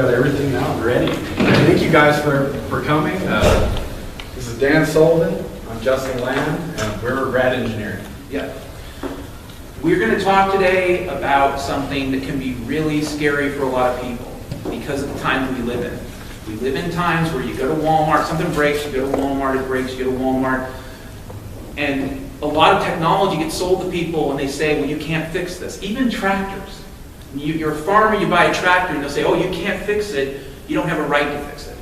Got everything now ready. Thank you guys for coming. This is Dan Sullivan. I'm Justin Lamb, and we're RAD Engineering. Yeah. We're going to talk today about something that can be really scary for a lot of people because of the times we live in. We live in times where you go to Walmart, something breaks, you go to Walmart, it breaks, you go to Walmart, and a lot of technology gets sold to people and they say, well, you can't fix this. Even tractors. You're a farmer, you buy a tractor, and they'll say, oh, you can't fix it, you don't have a right to fix it.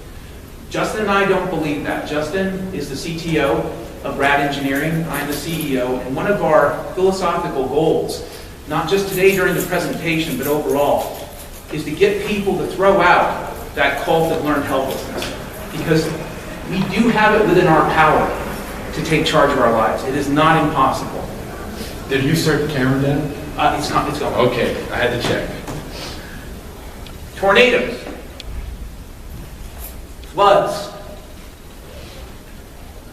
Justin and I don't believe that. Justin is the CTO of RAD Engineering, I'm the CEO, and one of our philosophical goals, not just today during the presentation, but overall, is to get people to throw out that cult of learned helplessness. Because we do have it within our power to take charge of our lives. It is not impossible. Did you start the camera, Dan? It's going. Okay, I had to check. Tornadoes, floods,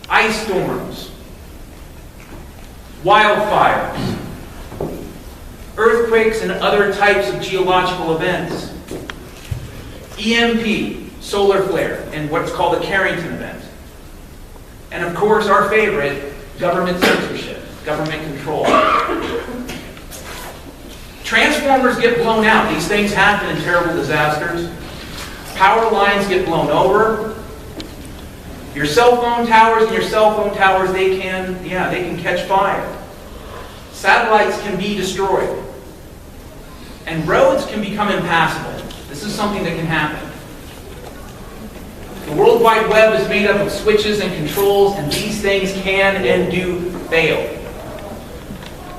ice storms, wildfires, earthquakes and other types of geological events, EMP, solar flare, and what's called a Carrington event. And of course, our favorite, government censorship, government control. Transformers get blown out. These things happen in terrible disasters. Power lines get blown over. Your cell phone towers they can catch fire. Satellites can be destroyed. And roads can become impassable. This is something that can happen. The World Wide Web is made up of switches and controls, and these things can and do fail.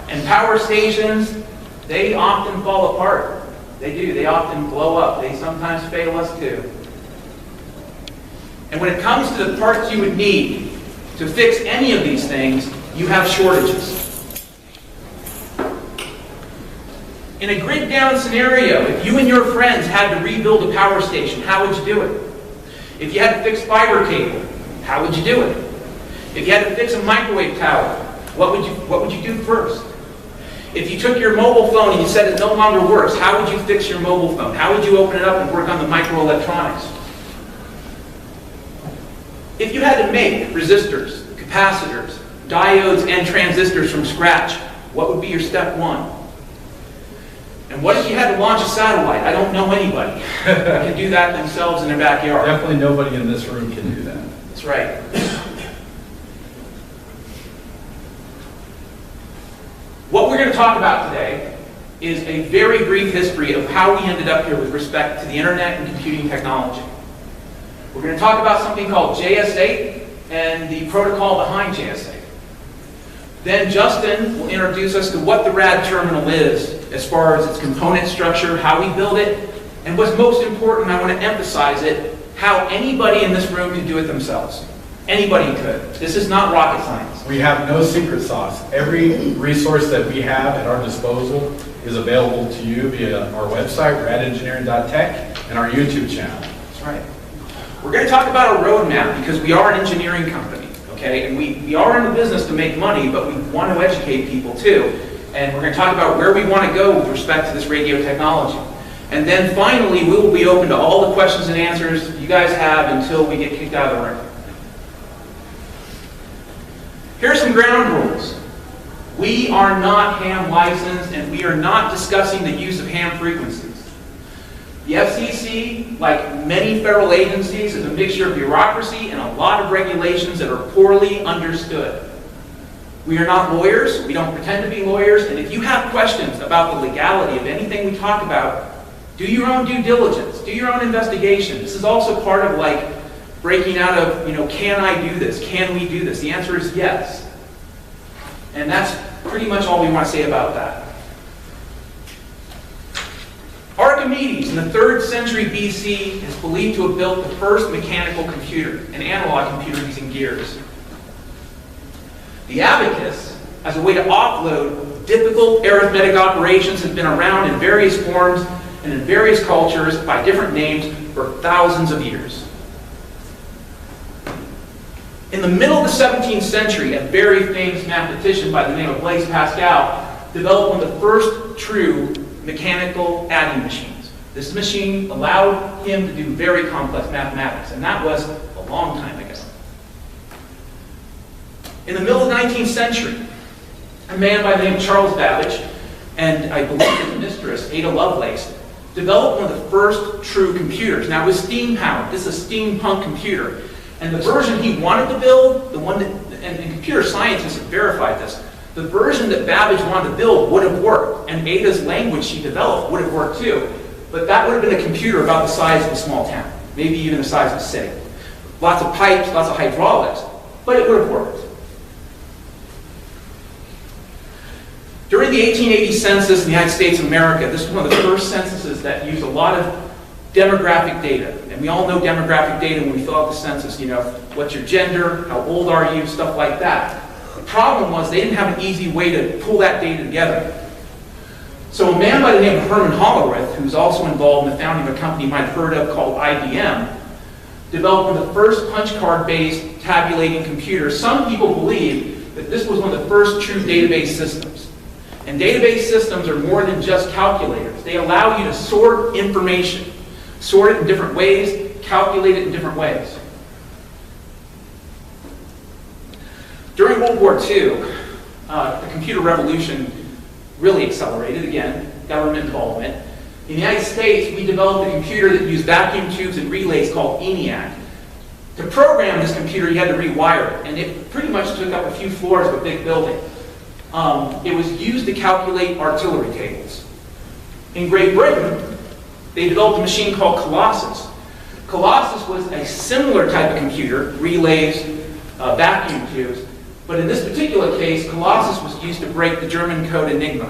And power stations, they often fall apart. They do. They often blow up. They sometimes fail us too. And when it comes to the parts you would need to fix any of these things, you have shortages. In a grid-down scenario, if you and your friends had to rebuild a power station, how would you do it? If you had to fix fiber cable, how would you do it? If you had to fix a microwave tower, what would you do first? If you took your mobile phone and you said it no longer works, how would you fix your mobile phone? How would you open it up and work on the microelectronics? If you had to make resistors, capacitors, diodes, and transistors from scratch, what would be your step one? And what if you had to launch a satellite? I don't know anybody that can do that themselves in their backyard. Definitely nobody in this room can do that. That's right. What we're going to talk about today is a very brief history of how we ended up here with respect to the internet and computing technology. We're going to talk about something called JS8 and the protocol behind JS8. Then Justin will introduce us to what the RAD terminal is as far as its component structure, how we build it, and what's most important, I want to emphasize it, how anybody in this room can do it themselves. Anybody could. This is not rocket science. We have no secret sauce. Every resource that we have at our disposal is available to you via our website, radengineering.tech, and our YouTube channel. That's right. We're going to talk about a roadmap because we are an engineering company, okay? And we are in the business to make money, but we want to educate people too. And we're going to talk about where we want to go with respect to this radio technology. And then finally, we will be open to all the questions and answers you guys have until we get kicked out of the room. Here are some ground rules. We are not ham licensed, and we are not discussing the use of ham frequencies. The FCC, like many federal agencies, is a mixture of bureaucracy and a lot of regulations that are poorly understood. We are not lawyers, we don't pretend to be lawyers, and if you have questions about the legality of anything we talk about, do your own due diligence, do your own investigation. This is also part of like breaking out of, can I do this? Can we do this? The answer is yes. And that's pretty much all we want to say about that. Archimedes in the 3rd century BC is believed to have built the first mechanical computer, an analog computer using gears. The abacus, as a way to offload difficult arithmetic operations, has been around in various forms and in various cultures by different names for thousands of years. In the middle of the 17th century, a very famous mathematician by the name of Blaise Pascal developed one of the first true mechanical adding machines. This machine allowed him to do very complex mathematics, and that was a long time ago. In the middle of the 19th century, a man by the name of Charles Babbage, and I believe his mistress, Ada Lovelace, developed one of the first true computers. Now, it was steam-powered. This is a steampunk computer. And the version he wanted to build, the one that, and computer scientists have verified this, the version that Babbage wanted to build would have worked, and Ada's language she developed would have worked too. But that would have been a computer about the size of a small town, maybe even the size of a city. Lots of pipes, lots of hydraulics, but it would have worked. During the 1880 census in the United States of America, this was one of the first censuses that used a lot of demographic data. And we all know demographic data when we fill out the census, you know, what's your gender, how old are you, stuff like that. The problem was they didn't have an easy way to pull that data together. So a man by the name of Herman Hollerith, who's also involved in the founding of a company you might have heard of called IBM, developed one of the first punch card-based tabulating computers. Some people believe that this was one of the first true database systems. And database systems are more than just calculators. They allow you to sort information, sort it in different ways, calculate it in different ways. During World War II, the computer revolution really accelerated, again, government involvement. In the United States, we developed a computer that used vacuum tubes and relays called ENIAC. To program this computer, you had to rewire it, and it pretty much took up a few floors of a big building. It was used to calculate artillery tables. In Great Britain, they developed a machine called Colossus. Colossus was a similar type of computer, relays, vacuum tubes, but in this particular case, Colossus was used to break the German code Enigma.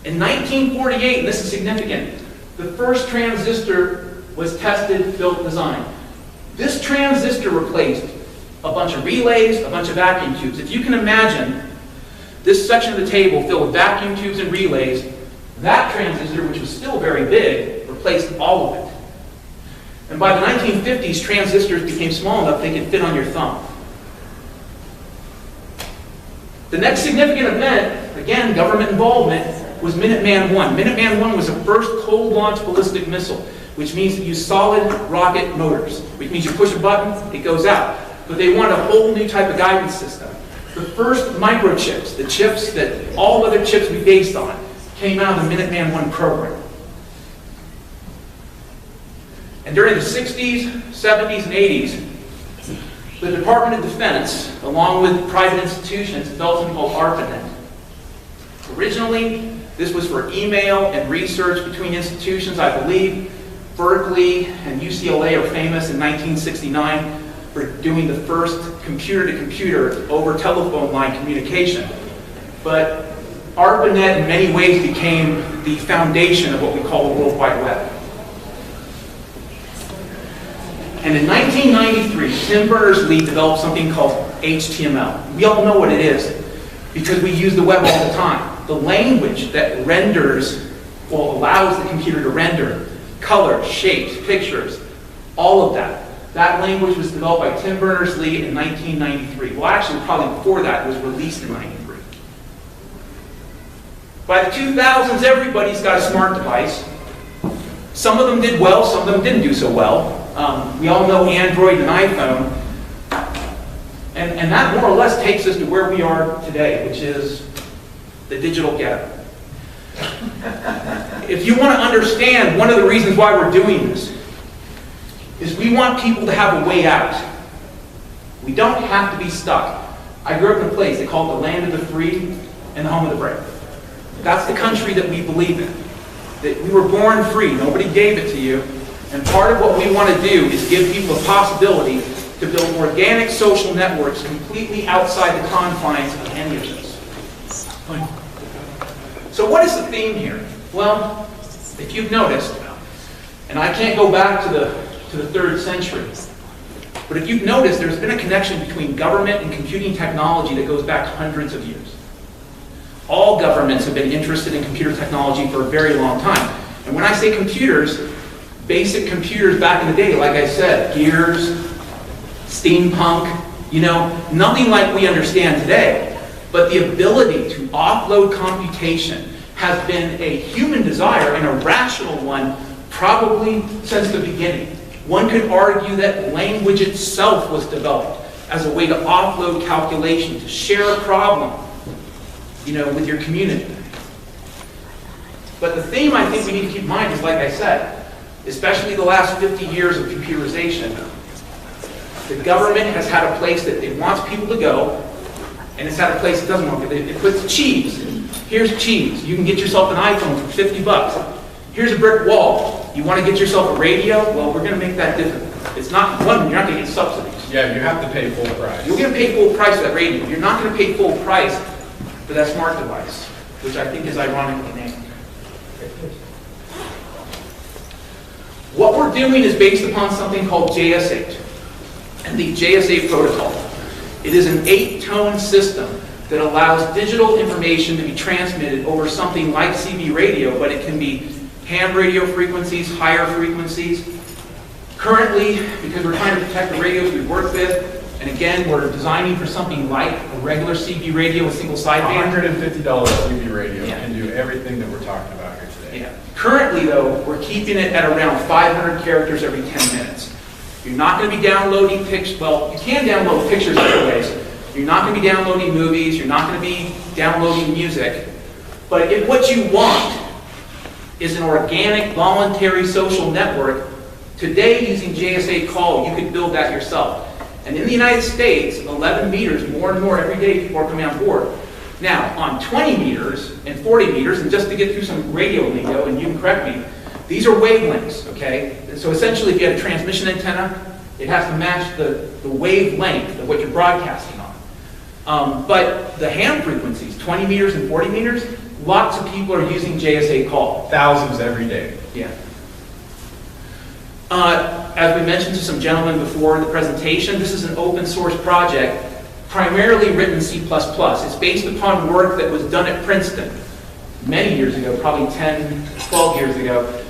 In 1948, and this is significant, the first transistor was tested, built, designed. This transistor replaced a bunch of relays, a bunch of vacuum tubes. If you can imagine this section of the table filled with vacuum tubes and relays, that transistor, which was still very big, replaced all of it. And by the 1950s, transistors became small enough they could fit on your thumb. The next significant event, again, government involvement, was Minuteman I. Minuteman I was the first cold-launch ballistic missile, which means it used solid rocket motors, which means you push a button, it goes out. But they wanted a whole new type of guidance system. The first microchips, the chips that all other chips would be based on, came out of the Minuteman I program. And during the 60s, 70s, and 80s, the Department of Defense, along with private institutions, developed something called ARPANET. Originally, this was for email and research between institutions. I believe Berkeley and UCLA are famous in 1969 for doing the first computer-to-computer over telephone line communication. But ARPANET in many ways became the foundation of what we call the World Wide Web. And in 1993, Tim Berners-Lee developed something called HTML. We all know what it is because we use the web all the time. The language that renders, well, allows the computer to render colors, shapes, pictures, all of that. That language was developed by Tim Berners-Lee in 1993. Well, actually, probably before that, it was released in 93. By the 2000s, everybody's got a smart device. Some of them did well, some of them didn't do so well. We all know Android and iPhone. And that more or less takes us to where we are today, which is the digital ghetto. If you want to understand one of the reasons why we're doing this, is we want people to have a way out. We don't have to be stuck. I grew up in a place they call it the land of the free and the home of the brave. That's the country that we believe in. That we were born free, nobody gave it to you. And part of what we want to do is give people a possibility to build organic social networks completely outside the confines of any of this. So what is the theme here? Well, if you've noticed, and I can't go back to the 3rd century, but if you've noticed, there's been a connection between government and computing technology that goes back hundreds of years. All governments have been interested in computer technology for a very long time. And when I say computers, basic computers back in the day, like I said, gears, steampunk, you know, nothing like we understand today. But the ability to offload computation, has been a human desire and a rational one probably since the beginning. One could argue that language itself was developed as a way to offload calculation, to share a problem, with your community. But the theme I think we need to keep in mind is, like I said, especially the last 50 years of computerization, the government has had a place that it wants people to go, and it's had a place it doesn't want people. It puts cheese. Here's cheese. You can get yourself an iPhone for 50 bucks. Here's a brick wall. You want to get yourself a radio? Well, we're going to make that difficult. It's not one, you're not going to get subsidies. Yeah, you have to pay full price. You're going to pay full price for that radio. You're not going to pay full price for that smart device, which I think is ironically named. What we're doing is based upon something called JS8 and the JS8 protocol. It is an 8-tone system that allows digital information to be transmitted over something like CB radio, but it can be ham radio frequencies, higher frequencies. Currently, because we're trying to protect the radios we work with, and again, we're designing for something like a regular CB radio with single sideband. $150 CB radio can do everything that we're talking about here today. Yeah. Currently, though, we're keeping it at around 500 characters every 10 minutes. You're not going to be downloading pictures. Well, you can download pictures other ways. You're not going to be downloading movies. You're not going to be downloading music. But if what you want is an organic, voluntary social network, today using JS8 call, you could build that yourself. And in the United States, 11 meters, more and more every day, people are coming on board. Now, on 20 meters and 40 meters, and just to get through some radio lingo, and you can correct me, these are wavelengths, okay? So essentially, if you have a transmission antenna, it has to match the wavelength of what you're broadcasting on. But the ham frequencies, 20 meters and 40 meters, lots of people are using JS8 call. Thousands every day. Yeah. As we mentioned to some gentlemen before the presentation, this is an open source project, primarily written in C++. It's based upon work that was done at Princeton many years ago, probably 10, 12 years ago,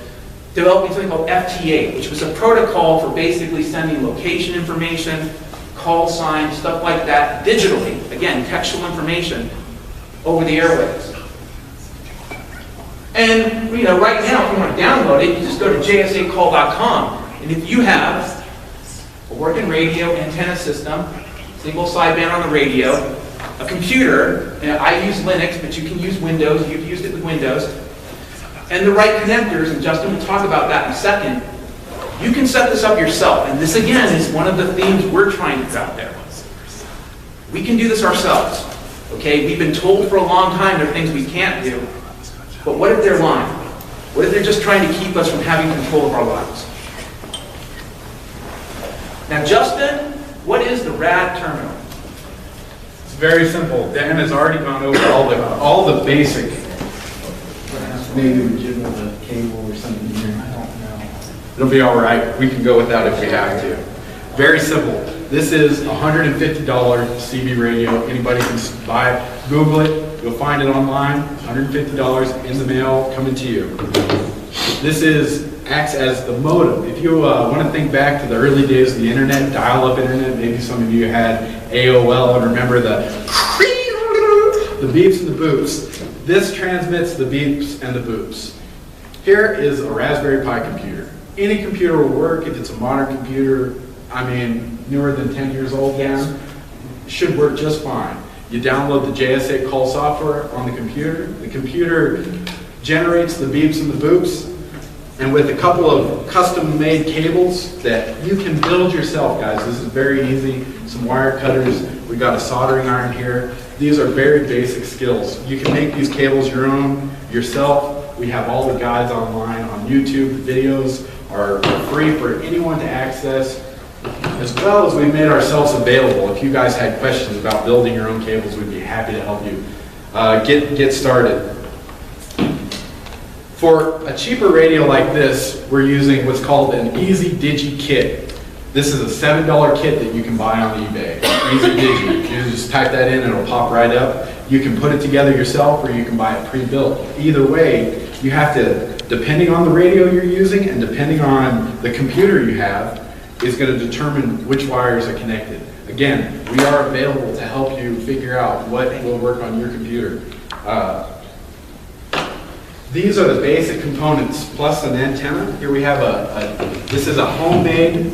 developing something called FT8, which was a protocol for basically sending location information, call signs, stuff like that, digitally, again, textual information, over the airwaves. And, right now, if you want to download it, you just go to jsa-call.com. And if you have a working radio antenna system, single sideband on the radio, a computer, and I use Linux, but you can use Windows, you've used it with Windows, and the right connectors, and Justin will talk about that in a second, you can set this up yourself. And this, again, is one of the themes we're trying to put out there. We can do this ourselves. Okay, we've been told for a long time there are things we can't do. But what if they're lying? What if they're just trying to keep us from having control of our lives? Now, Justin, what is the RAD terminal? It's very simple. Dan has already gone over all the basic. Maybe we give them a cable or something here. I don't know. It'll be all right. We can go without if we have to. Very simple. This is $150 CB radio. Anybody can buy it. Google it. You'll find it online. $150 in the mail coming to you. This acts as the modem. If you want to think back to the early days of the internet, dial-up internet, maybe some of you had AOL and remember the beeps and the boops. This transmits the beeps and the boops. Here is a Raspberry Pi computer. Any computer will work if it's a modern computer. I mean, newer than 10 years old now, should work just fine. You download the JS8 call software on the computer. The computer generates the beeps and the boops, and with a couple of custom-made cables that you can build yourself, guys. This is very easy. Some wire cutters. We've got a soldering iron here. These are very basic skills. You can make these cables your own, yourself. We have all the guides online on YouTube. The videos are free for anyone to access, as well as we've made ourselves available. If you guys had questions about building your own cables, we'd be happy to help you get started. For a cheaper radio like this, we're using what's called an Easy Digi kit. This is a $7 kit that you can buy on eBay. Easy Digi. You just type that in and it'll pop right up. You can put it together yourself or you can buy it pre-built. Either way, you have to, depending on the radio you're using and depending on the computer you have, is going to determine which wires are connected. Again, we are available to help you figure out what will work on your computer. These are the basic components plus an antenna. Here we have this is a homemade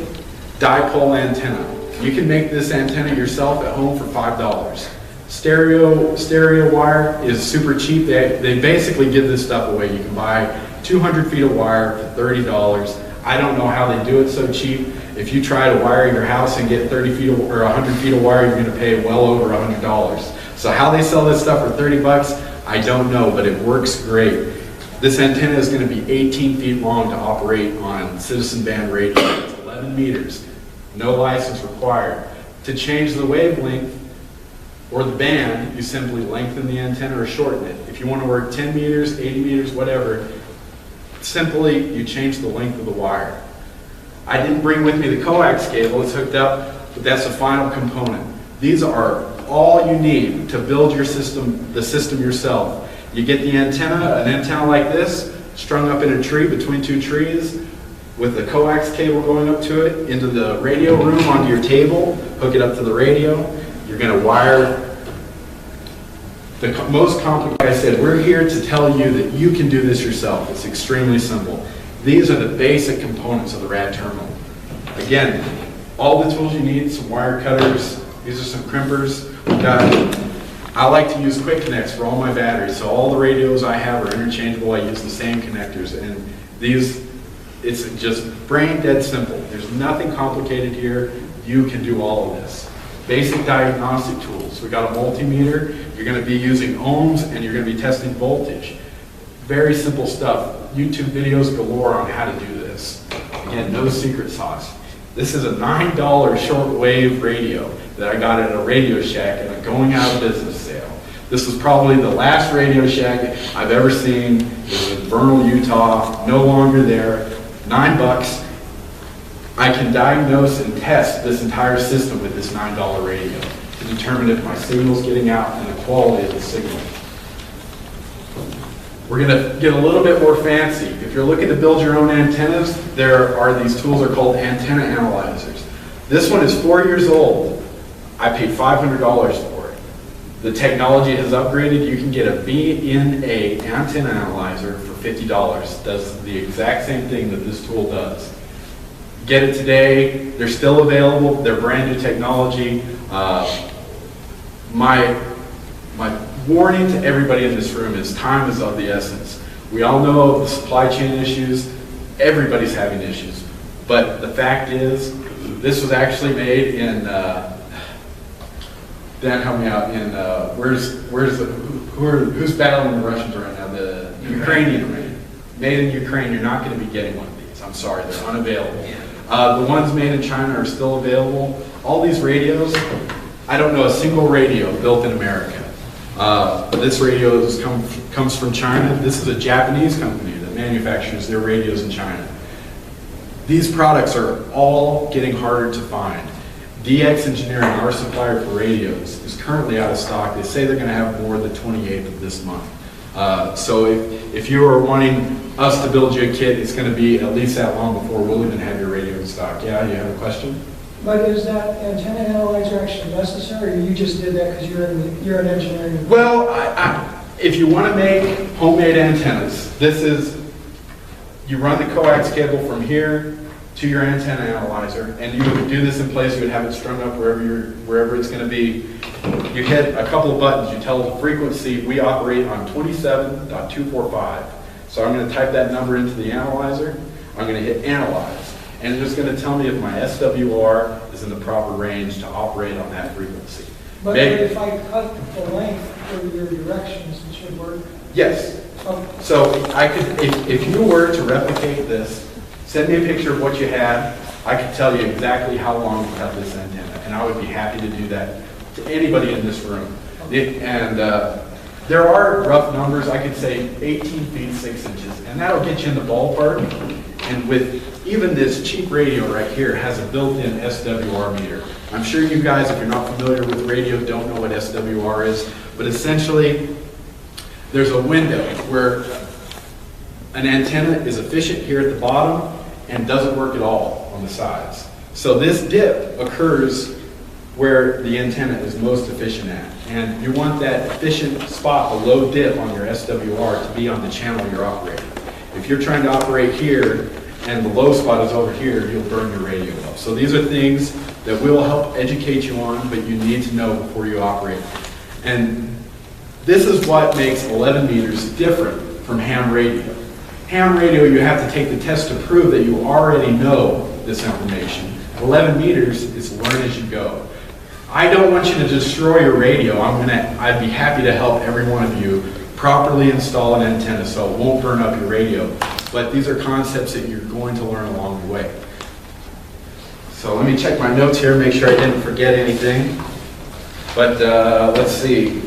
dipole antenna. You can make this antenna yourself at home for $5. Stereo wire is super cheap. They basically give this stuff away. You can buy 200 feet of wire for $30. I don't know how they do it so cheap. If you try to wire your house and get 30 feet or 100 feet of wire, you're going to pay well over $100. So how they sell this stuff for 30 bucks, I don't know, but it works great. This antenna is going to be 18 feet long to operate on citizen band radio. It's 11 meters. No license required. To change the wavelength or the band, you simply lengthen the antenna or shorten it. If you want to work 10 meters, 80 meters, whatever, simply you change the length of the wire. I didn't bring with me the coax cable. It's hooked up, but that's the final component. These are all you need to build your system, the system yourself. You get the antenna, an antenna like this, strung up in a tree between two trees, with the coax cable going up to it, into the radio room onto your table, hook it up to the radio. You're going to wire the most complicated. Like I said, we're here to tell you that you can do this yourself. It's extremely simple. These are the basic components of the RAD terminal. Again, all the tools you need, some wire cutters, these are some crimpers. We've got, I like to use quick connects for all my batteries, so all the radios I have are interchangeable. I use the same connectors, and these, it's just brain dead simple. There's nothing complicated here. You can do all of this. Basic diagnostic tools. We got a multimeter. You're going to be using ohms, and you're going to be testing voltage. Very simple stuff. YouTube videos galore on how to do this. Again, no secret sauce. This is a $9 shortwave radio that I got at a Radio Shack at a going out of business sale. This was probably the last Radio Shack I've ever seen. It was in Vernal, Utah, no longer there. $9. I can diagnose and test this entire system with this $9 radio to determine if my signal's getting out and the quality of the signal. We're going to get a little bit more fancy. If you're looking to build your own antennas, there are these tools are called antenna analyzers. This one is 4 years old. I paid $500 for it. The technology has upgraded. You can get a VNA antenna analyzer for $50. Does the exact same thing that this tool does. Get it today. They're still available. They're brand new technology. My warning to everybody in this room is time is of the essence. We all know the supply chain issues. Everybody's having issues. But the fact is, this was actually made in, Dan, help me out, in, who's battling the Russians right now? The Ukrainian. Made in Ukraine, you're not going to be getting one of these. I'm sorry, they're unavailable. The ones made in China are still available. All these radios, I don't know a single radio built in America. This radio comes from China. This is a Japanese company that manufactures their radios in China. These products are all getting harder to find. DX Engineering, our supplier for radios, is currently out of stock. They say they're going to have more the 28th of this month. So if you are wanting us to build you a kit, it's going to be at least that long before we'll even have your radio in stock. Yeah, you have a question? But is that antenna analyzer actually necessary, or you just did that because you're an engineering? Well, if you want to make homemade antennas, you run the coax cable from here to your antenna analyzer, and you would do this in place. You would have it strung up wherever it's going to be. You hit a couple of buttons. You tell the frequency. We operate on 27.245. So I'm going to type that number into the analyzer. I'm going to hit analyze. And it's just going to tell me if my SWR is in the proper range to operate on that frequency. But if I cut the length for your directions, it should work? Yes. Okay. So I could, if you were to replicate this, send me a picture of what you had. I could tell you exactly how long to cut this antenna, and I would be happy to do that to anybody in this room. There are rough numbers. I could say 18 feet 6 inches, and that'll get you in the ballpark. And with even this cheap radio right here has a built-in SWR meter. I'm sure you guys, if you're not familiar with radio, don't know what SWR is, but essentially there's a window where an antenna is efficient here at the bottom and doesn't work at all on the sides. So this dip occurs where the antenna is most efficient at. And you want that efficient spot, the low dip on your SWR, to be on the channel you're operating. If you're trying to operate here and the low spot is over here, you'll burn your radio up. So these are things that we'll help educate you on, but you need to know before you operate. And this is what makes 11 meters different from ham radio. Ham radio, you have to take the test to prove that you already know this information. 11 meters is learn as you go. I don't want you to destroy your radio. I'd be happy to help every one of you properly install an antenna so it won't burn up your radio. But these are concepts that you're going to learn along the way. So let me check my notes here, make sure I didn't forget anything. But let's see.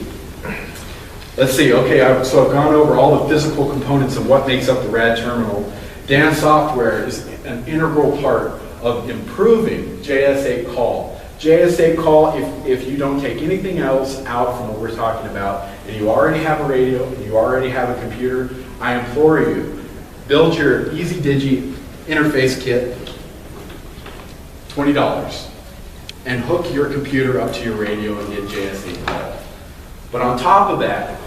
Okay, so I've gone over all the physical components of what makes up the RAD terminal. DAN software is an integral part of improving JS8 call. JS8 call, if you don't take anything else out from what we're talking about, and you already have a radio, and you already have a computer, I implore you, build your EasyDigi interface kit, $20, and hook your computer up to your radio and get JS8 call. But on top of that,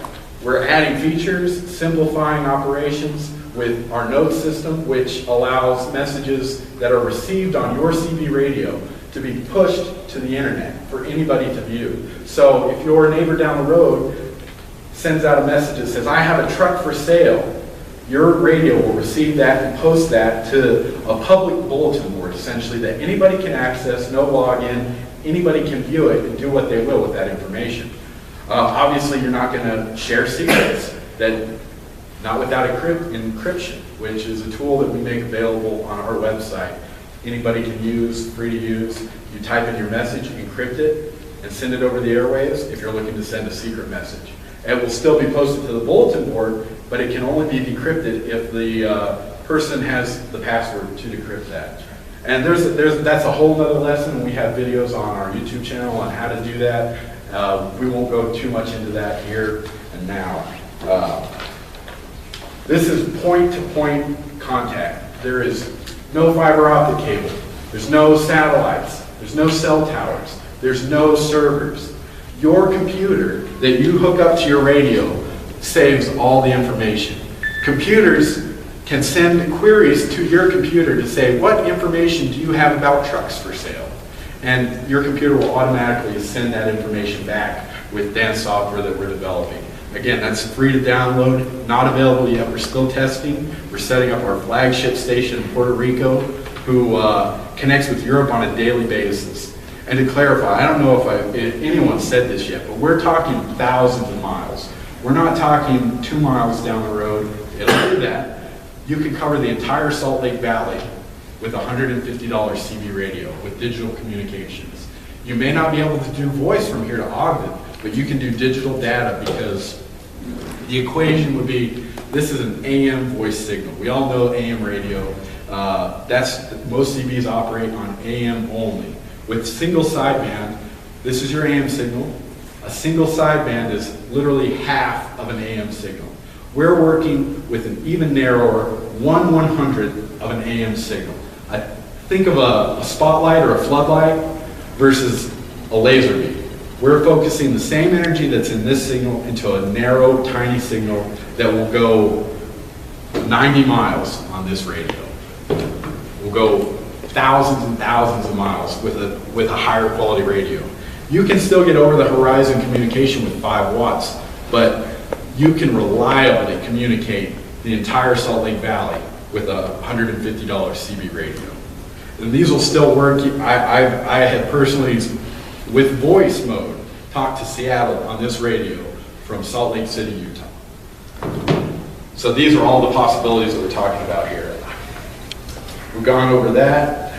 we're adding features, simplifying operations with our node system, which allows messages that are received on your CB radio to be pushed to the internet for anybody to view. So if your neighbor down the road sends out a message that says, I have a truck for sale, your radio will receive that and post that to a public bulletin board, essentially, that anybody can access, no login, anybody can view it and do what they will with that information. Obviously, you're not going to share secrets, not without encryption, which is a tool that we make available on our website. Anybody can use, free to use. You type in your message, encrypt it, and send it over the airwaves if you're looking to send a secret message. It will still be posted to the bulletin board, but it can only be decrypted if the person has the password to decrypt that. And that's a whole other lesson. We have videos on our YouTube channel on how to do that. We won't go too much into that here and now. This is point-to-point contact. There is no fiber optic cable. There's no satellites. There's no cell towers. There's no servers. Your computer that you hook up to your radio saves all the information. Computers can send queries to your computer to say, what information do you have about trucks for sale? And your computer will automatically send that information back with DAN software that we're developing. Again, that's free to download, not available yet. We're still testing. We're setting up our flagship station in Puerto Rico, who connects with Europe on a daily basis. And to clarify, I don't know if anyone said this yet, but we're talking thousands of miles. We're not talking 2 miles down the road. It'll do that. You can cover the entire Salt Lake Valley with a $150 CB radio with digital communications. You may not be able to do voice from here to Ogden, but you can do digital data because the equation would be, this is an AM voice signal. We all know AM radio. Most CBs operate on AM only. With single sideband, this is your AM signal. A single sideband is literally half of an AM signal. We're working with an even narrower 1/100th of an AM signal. Think of a spotlight or a floodlight versus a laser beam. We're focusing the same energy that's in this signal into a narrow, tiny signal that will go 90 miles on this radio. We'll go thousands and thousands of miles with a higher quality radio. You can still get over the horizon communication with 5 watts, but you can reliably communicate the entire Salt Lake Valley with a $150 CB radio. And these will still work. I have personally, with voice mode, talked to Seattle on this radio from Salt Lake City, Utah. So these are all the possibilities that we're talking about here. We've gone over that.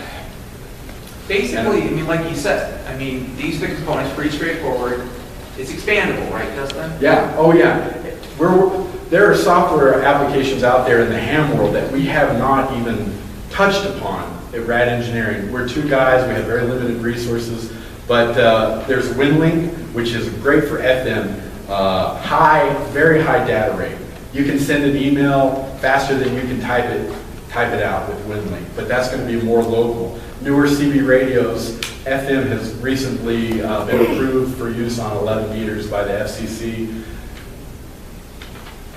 Basically, I mean, like you said, I mean, these are the components, pretty straightforward. It's expandable, right, Dustin? Yeah, oh yeah. There are software applications out there in the ham world that we have not even touched upon at RAD Engineering. We're 2 guys, we have very limited resources, but there's WinLink, which is great for FM, very high data rate. You can send an email faster than you can type it out with WinLink, but that's going to be more local. Newer CB radios FM has recently been approved for use on 11 meters by the FCC.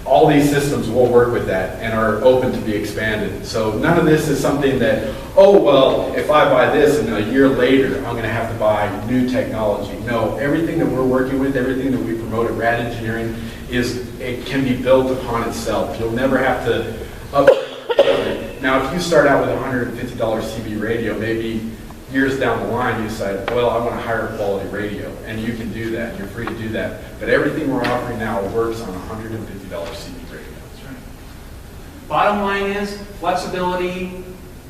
All these systems will work with that and are open to be expanded. So none of this is something that, oh, well, if I buy this and a year later, I'm going to have to buy new technology. No, everything that we're working with, everything that we promote at RAD Engineering, it can be built upon itself. You'll never have to upgrade your equipment. Now, if you start out with a $150 CB radio, maybe years down the line you decide, well, I want a higher quality radio, and you can do that. You're free to do that. But everything we're offering now works on a $150 CB radio. That's right. Bottom line is flexibility,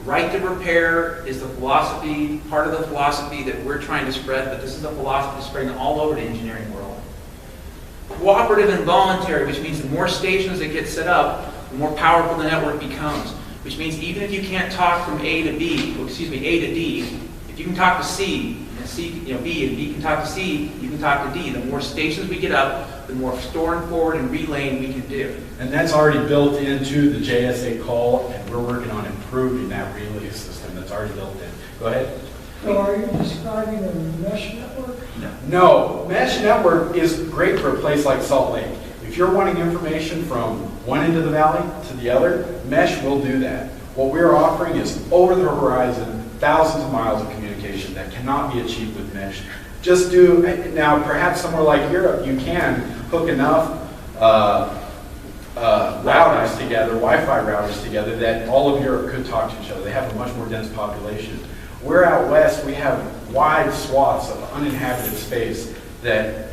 right to repair is the philosophy, part of the philosophy that we're trying to spread, but this is a philosophy spreading all over the engineering world. Cooperative and voluntary, which means the more stations that get set up, the more powerful the network becomes. Which means even if you can't talk from A to D, if you can talk to C, and C, B, and B can talk to C, you can talk to D. The more stations we get up, the more storing forward and relaying we can do. And that's already built into the JSA call, and we're working on improving that relay system that's already built in. Go ahead. So are you describing a mesh network? No, mesh network is great for a place like Salt Lake. If you're wanting information from one end of the valley to the other, mesh will do that. What we're offering is over the horizon, thousands of miles of communication that cannot be achieved with mesh. Now perhaps somewhere like Europe, you can hook enough routers together, Wi-Fi routers together, that all of Europe could talk to each other. They have a much more dense population. We're out west, we have wide swaths of uninhabited space that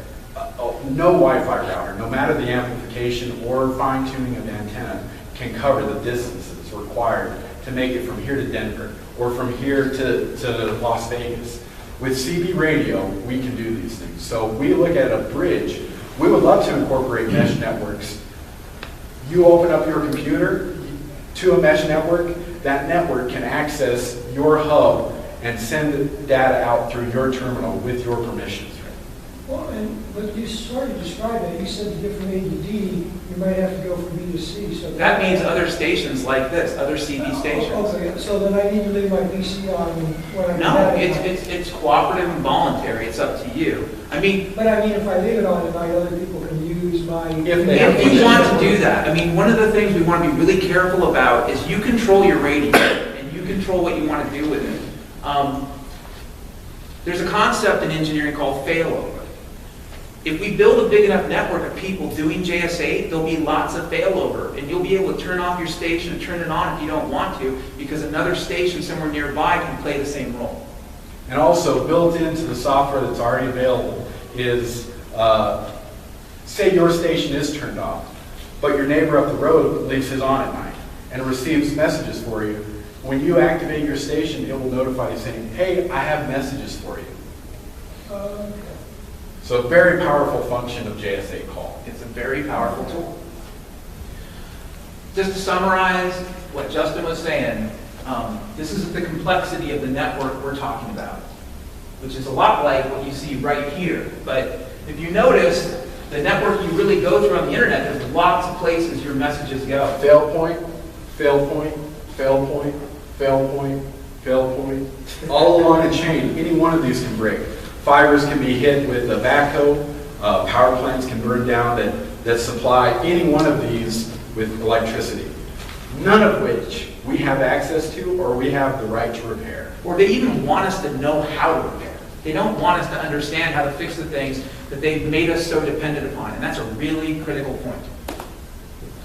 no Wi-Fi router, no matter the amplification or fine-tuning of antenna, can cover the distances required to make it from here to Denver or from here to Las Vegas. With CB radio, we can do these things. So we look at a bridge. We would love to incorporate mesh networks. You open up your computer to a mesh network, that network can access your hub and send data out through your terminal with your permissions. Well, but you sort of described that. You said to get from A to D, you might have to go from B to C. So that means other stations like this, other CB stations. Okay, so then I need to leave my PC on when I'm No, it's cooperative and voluntary. It's up to you. But if I leave it on at night, other people can use my... If you want to do that, one of the things we want to be really careful about is you control your radio and you control what you want to do with it. There's a concept in engineering called failover. If we build a big enough network of people doing JS8, there'll be lots of failover, and you'll be able to turn off your station and turn it on if you don't want to, because another station somewhere nearby can play the same role. And also, built into the software that's already available is, say your station is turned off, but your neighbor up the road leaves his on at night and receives messages for you. When you activate your station, it will notify you saying, hey, I have messages for you. Okay. So a very powerful function of JSA call. It's a very powerful tool. Just to summarize what Justin was saying, this is the complexity of the network we're talking about, which is a lot like what you see right here. But if you notice, the network you really go through on the internet, there's lots of places your messages go. Fail point, fail point, fail point, fail point, fail point, all along a chain. Any one of these can break. Fibers can be hit with a backhoe, power plants can burn down that supply any one of these with electricity, none of which we have access to or we have the right to repair. Or they even want us to know how to repair. They don't want us to understand how to fix the things that they've made us so dependent upon, and that's a really critical point.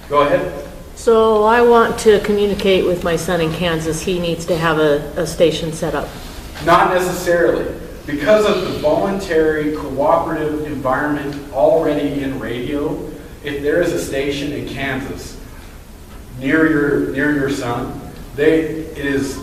Go ahead. So I want to communicate with my son in Kansas. He needs to have a station set up. Not necessarily. Because of the voluntary, cooperative environment already in radio, if there is a station in Kansas near your son, it is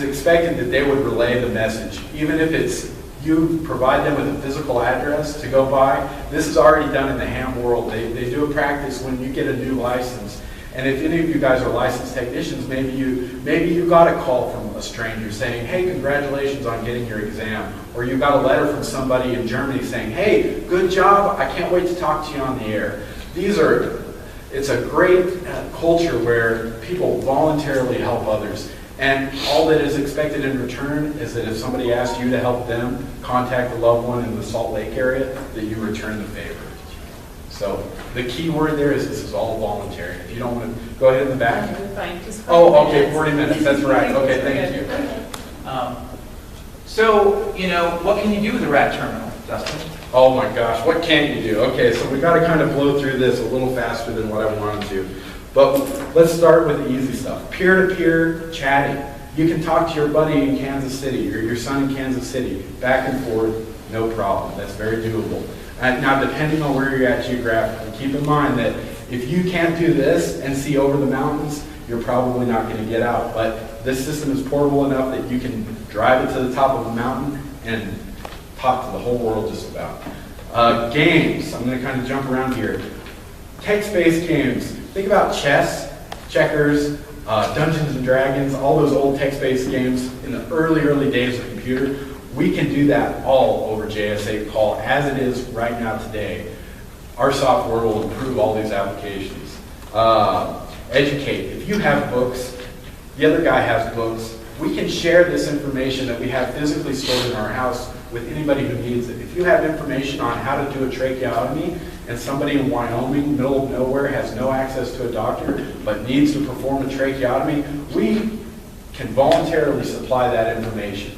expected that they would relay the message. Even if it's you provide them with a physical address to go by, this is already done in the ham world. They do a practice when you get a new license. And if any of you guys are licensed technicians, maybe you got a call from a stranger saying, hey, congratulations on getting your exam. Or you got a letter from somebody in Germany saying, hey, good job, I can't wait to talk to you on the air. It's a great culture where people voluntarily help others. And all that is expected in return is that if somebody asks you to help them contact a loved one in the Salt Lake area, that you return the favor. So the key word there is this is all voluntary. If you don't want to, go ahead in the back. Fine, just 40 Oh, okay, minutes. 40 minutes, that's right. Okay, thank you. So, what can you do with the RAD terminal, Dustin? Oh my gosh, what can't you do? Okay, so we got to kind of blow through this a little faster than what I wanted to. But let's start with the easy stuff. Peer-to-peer chatting. You can talk to your buddy in Kansas City or your son in Kansas City, back and forth, no problem. That's very doable. Now, depending on where you're at geographically, keep in mind that if you can't do this and see over the mountains, you're probably not going to get out. But this system is portable enough that you can drive it to the top of a mountain and talk to the whole world just about. Games, I'm going to kind of jump around here. Text-based games. Think about chess, checkers, Dungeons and Dragons, all those old text-based games in the early days of computer. We can do that all over JS8 Call as it is right now today. Our software will improve all these applications. Educate. If you have books, the other guy has books, we can share this information that we have physically stored in our house with anybody who needs it. If you have information on how to do a tracheotomy and somebody in Wyoming, middle of nowhere, has no access to a doctor but needs to perform a tracheotomy, we can voluntarily supply that information.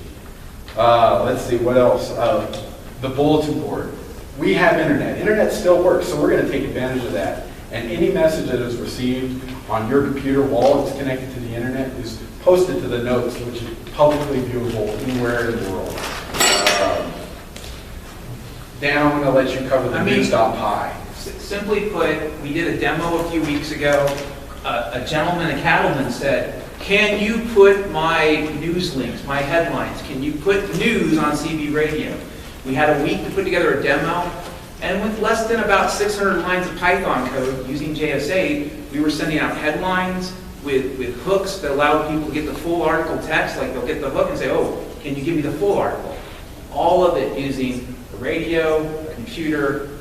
Let's see, what else? The bulletin board. We have internet. Internet still works, so we're going to take advantage of that. And any message that is received on your computer while it's connected to the internet is posted to the notes, which is publicly viewable anywhere in the world. Dan, I'm going to let you cover the news.py. Simply put, we did a demo a few weeks ago. A gentleman, a cattleman, said, can you put my news links, my headlines, can you put news on CB radio? We had a week to put together a demo, and with less than about 600 lines of Python code using JS8, we were sending out headlines with hooks that allowed people to get the full article text, like they'll get the hook and say, oh, can you give me the full article? All of it using the radio, the computer,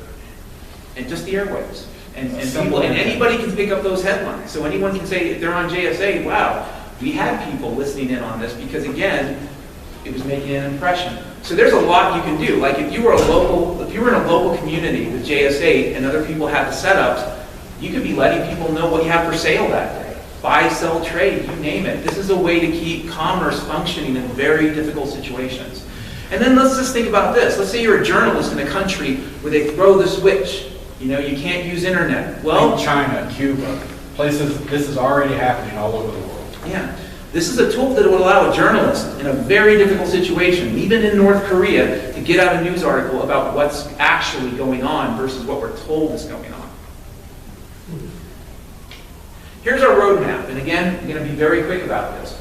and just the airwaves. And anybody can pick up those headlines. So anyone can say, if they're on JS8, wow, we had people listening in on this because, again, it was making an impression. So there's a lot you can do. Like if you were in a local community with JS8 and other people had the setups, you could be letting people know what you have for sale that day. Buy, sell, trade, you name it. This is a way to keep commerce functioning in very difficult situations. And then let's just think about this. Let's say you're a journalist in a country where they throw the switch. You can't use internet. Well, China, Cuba, places, this is already happening all over the world. Yeah. This is a tool that would allow a journalist in a very difficult situation, even in North Korea, to get out a news article about what's actually going on versus what we're told is going on. Here's our roadmap. And again, I'm going to be very quick about this.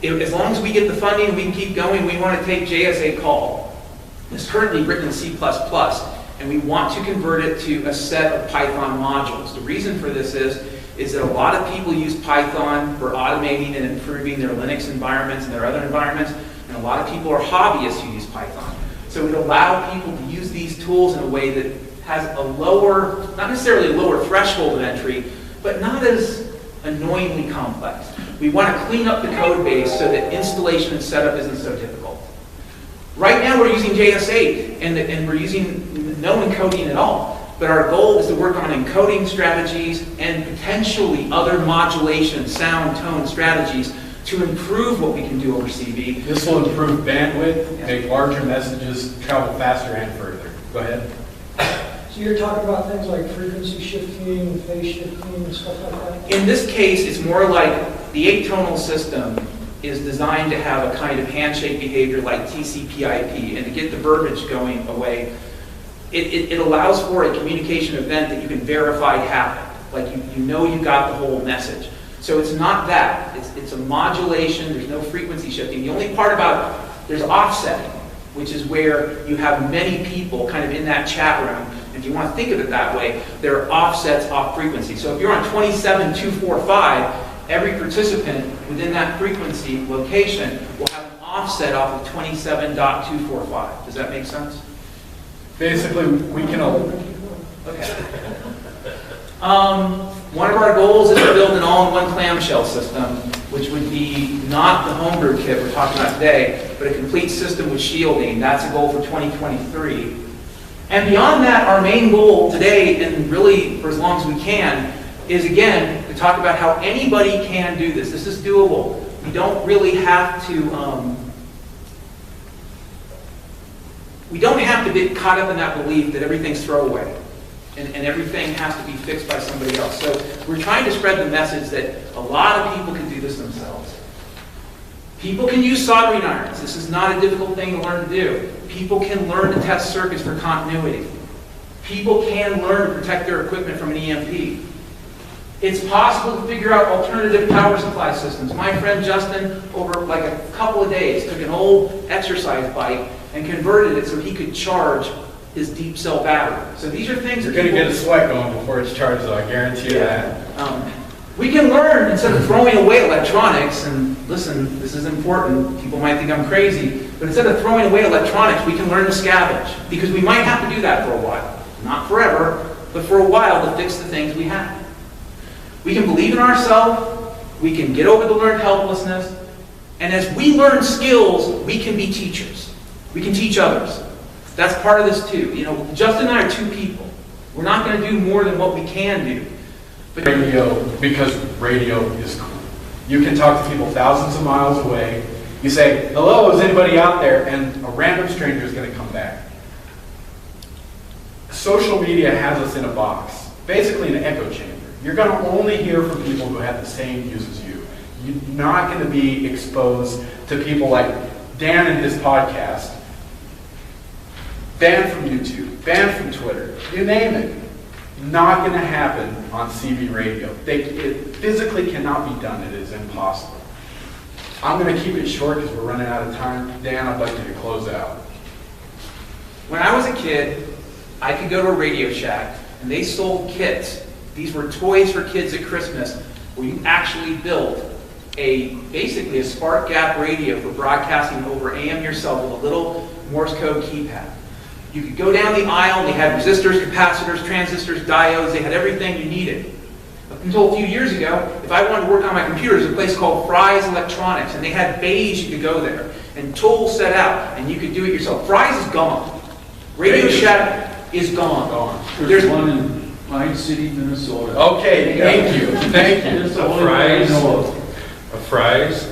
As long as we get the funding and we can keep going, we want to take JS8 Call. It's currently written in C++. And we want to convert it to a set of Python modules. The reason for this is that a lot of people use Python for automating and improving their Linux environments and their other environments, and a lot of people are hobbyists who use Python. So it allows people to use these tools in a way that has a lower, not necessarily a lower threshold of entry, but not as annoyingly complex. We want to clean up the code base so that installation and setup isn't so difficult. Right now we're using JS8, and we're using no encoding at all. But our goal is to work on encoding strategies and potentially other modulation, sound, tone strategies to improve what we can do over CB. This will improve bandwidth, make larger messages travel faster and further. Go ahead. So you're talking about things like frequency shifting, phase shifting, and stuff like that? In this case, it's more like the 8-tonal system is designed to have a kind of handshake behavior like TCP/IP, and to get the verbiage going away, it allows for a communication event that you can verify happened. Like you know you got the whole message. So it's not that. It's a modulation. There's no frequency shifting. The only part about it, there's offsetting, which is where you have many people kind of in that chat room. If you want to think of it that way, there are offsets off frequency. So if you're on 27.245, every participant within that frequency location will have an offset off of 27.245. Does that make sense? Basically, we can Okay. One of our goals is to build an all-in-one clamshell system which would be not the homebrew kit we're talking about today, but a complete system with shielding. That's a goal for 2023. And beyond that, our main goal today, and really for as long as we can, is again, to talk about how anybody can do this. This is doable. We don't really have to, we don't have to get caught up in that belief that everything's throwaway and everything has to be fixed by somebody else. So we're trying to spread the message that a lot of people can do this themselves. People can use soldering irons. This is not a difficult thing to learn to do. People can learn to test circuits for continuity. People can learn to protect their equipment from an EMP. It's possible to figure out alternative power supply systems. My friend Justin, over like a couple of days, took an old exercise bike and converted it so he could charge his deep cell battery. So these are things You're going to get a sweat going before it's charged, though, I guarantee you that. We can learn, instead of throwing away electronics, and listen, this is important, people might think I'm crazy, but instead of throwing away electronics, we can learn to scavenge, because we might have to do that for a while. Not forever, but for a while to fix the things we have. We can believe in ourselves, we can get over the learned helplessness, and as we learn skills, we can be teachers. We can teach others. That's part of this too. You know, Justin and I are two people. We're not going to do more than what we can do. But Radio, because radio is cool. You can talk to people thousands of miles away. You say, hello, is anybody out there? And a random stranger is going to come back. Social media has us in a box, basically an echo chamber. You're going to only hear from people who have the same views as you. You're not going to be exposed to people like Dan and his podcast, banned from YouTube, banned from Twitter, you name it. Not going to happen on CB radio. It physically cannot be done. It is impossible. I'm going to keep it short because we're running out of time. Dan, I'd like you to close out. when I was a kid, I could go to a Radio Shack and they sold kits. These were toys for kids at Christmas where you actually built basically a spark gap radio for broadcasting over AM yourself with a little Morse code keypad. You could go down the aisle, they had resistors, capacitors, transistors, diodes, they had everything you needed. Up until a few years ago, if I wanted to work on my computer, there's a place called Fry's Electronics, and they had bays you could go there, and tools set out, and you could do it yourself. Fry's is gone. Radio Shack is gone. There's one in Pine City, Minnesota. Okay, thank you. Thank you. That's the only one I know of. A Fry's?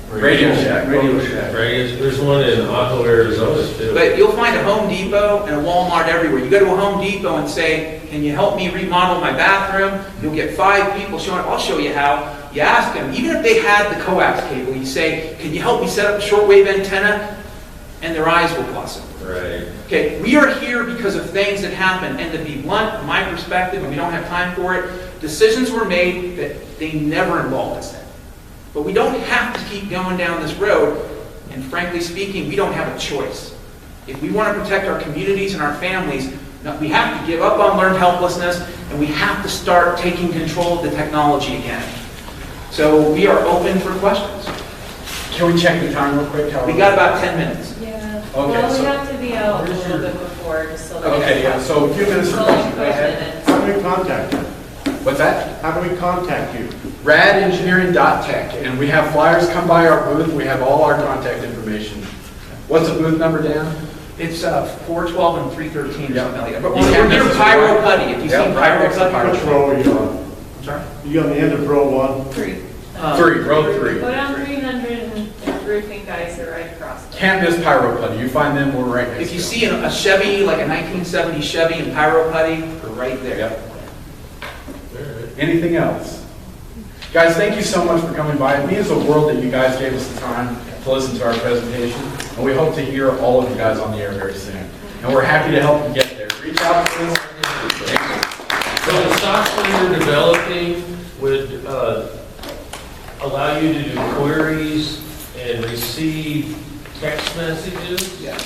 Radio Shack. Radio Shack. Fry's. There's one in Otto, Arizona too. But you'll find a Home Depot and a Walmart everywhere. You go to a Home Depot and say, can you help me remodel my bathroom? You'll get 5 people showing up. I'll show you how. You ask them, even if they had the coax cable, you say, can you help me set up a shortwave antenna? And their eyes will blossom. Right. Okay, we are here because of things that happen. And to be blunt, from my perspective, and we don't have time for it, decisions were made that they never involved us in. But we don't have to keep going down this road, and frankly speaking, we don't have a choice. If we want to protect our communities and our families, we have to give up on learned helplessness, and we have to start taking control of the technology again. So we are open for questions. Can we check the time real quick? We got about 10 minutes. Yeah, Okay, well, we so- have to be out a little bit before, just so that. Okay, yeah, so a few minutes for questions. Go ahead. How do we contact you? What's that? How do we contact you? radengineering.tech, and we have flyers. Come by our booth. We have all our contact information. What's the booth number, Dan? It's 412 and 313 or Yeah. something like that. But You we're can't near miss it. Pyro Putty. If you've Yeah, seen right Pyro next to Putty. Which row are you on? I'm sorry? You on the end of row 1? 3. Row 3. Go down 300 and the roofing guys are right across. there. Can't miss Pyro Putty. You find them, we're right next If you to see a Chevy, like a 1970 Chevy in Pyro Putty, we're right there. Yep. Anything else? Guys, thank you so much for coming by. It means the world that you guys gave us the time to listen to our presentation, and we hope to hear all of you guys on the air very soon. And we're happy to help you get there. Reach out to us. Thank you. So the software you're developing would allow you to do queries and receive text messages? Yes.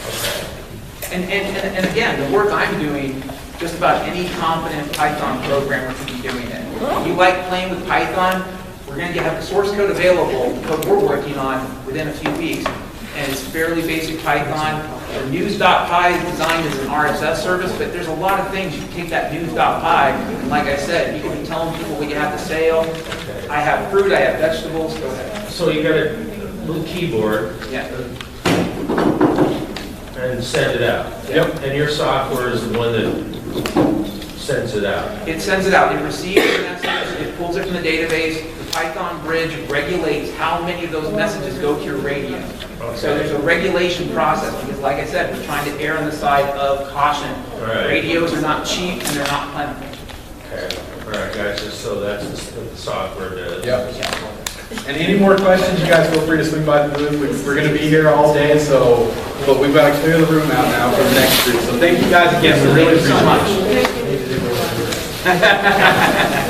Okay. And again, the work I'm doing, just about any competent Python programmer can be doing it. If you like playing with Python, we're going to have the source code available, what we're working on within a few weeks. And it's fairly basic Python. The news.py is designed as an RSS service, but there's a lot of things. You can take that news.py, and like I said, you can be telling people what you have to sale. I have fruit, I have vegetables, go ahead. So you got a little keyboard Yeah. and send it out. Yep. And your software is the one that sends it out. It sends it out, it receives the message, it pulls it from the database, the Python bridge regulates how many of those messages go to your radio. So there's a regulation process, because like I said, we're trying to err on the side of caution. Right. Radios are not cheap and they're not plentiful. Okay. All right, guys, so that's what the software does. Yep. And any more questions, you guys feel free to swing by the booth. We're going to be here all day, so, but we've got to clear the room out now for the next group. So thank you guys again, we really Thank you so appreciate it. much.